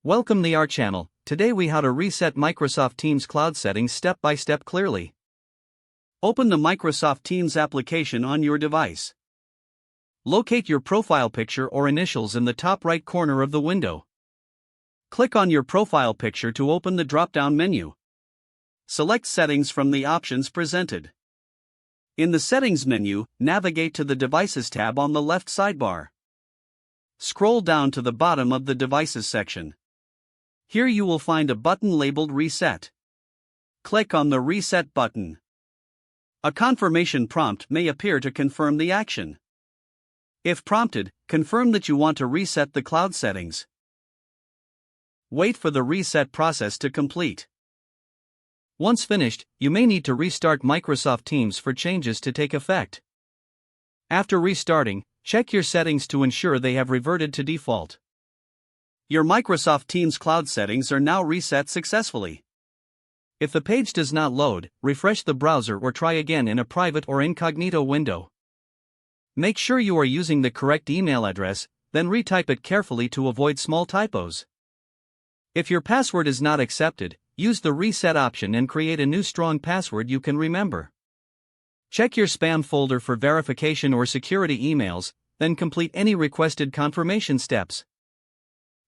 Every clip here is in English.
Welcome to our channel. Today we how to reset Microsoft Teams cloud settings step by step clearly. Open the Microsoft Teams application on your device. Locate your profile picture or initials in the top right corner of the window. Click on your profile picture to open the drop-down menu. Select Settings from the options presented. In the Settings menu, navigate to the Devices tab on the left sidebar. Scroll down to the bottom of the Devices section. Here you will find a button labeled Reset. Click on the Reset button. A confirmation prompt may appear to confirm the action. If prompted, confirm that you want to reset the cloud settings. Wait for the reset process to complete. Once finished, you may need to restart Microsoft Teams for changes to take effect. After restarting, check your settings to ensure they have reverted to default. Your Microsoft Teams cloud settings are now reset successfully. If the page does not load, refresh the browser or try again in a private or incognito window. Make sure you are using the correct email address, then retype it carefully to avoid small typos. If your password is not accepted, use the reset option and create a new strong password you can remember. Check your spam folder for verification or security emails, then complete any requested confirmation steps.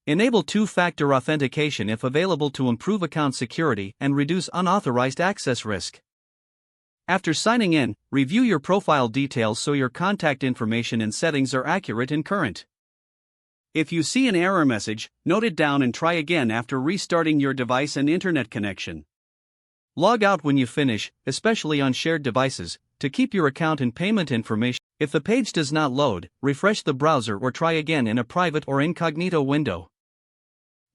Enable two-factor authentication if available to improve account security and reduce unauthorized access risk. After signing in, review your profile details so your contact information and settings are accurate and current. If you see an error message, note it down and try again after restarting your device and internet connection. Log out when you finish, especially on shared devices, to keep your account and payment information. If the page does not load, refresh the browser or try again in a private or incognito window.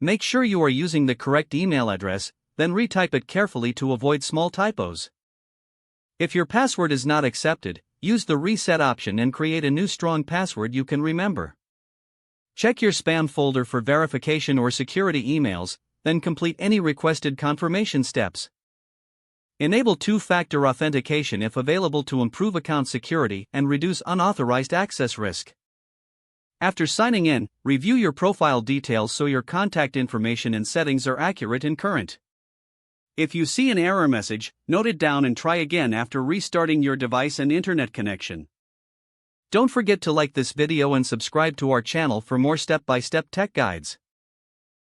Make sure you are using the correct email address, then retype it carefully to avoid small typos. If your password is not accepted, use the reset option and create a new strong password you can remember. Check your spam folder for verification or security emails, then complete any requested confirmation steps. Enable two-factor authentication if available to improve account security and reduce unauthorized access risk. After signing in, review your profile details so your contact information and settings are accurate and current. If you see an error message, note it down and try again after restarting your device and internet connection. Don't forget to like this video and subscribe to our channel for more step-by-step tech guides.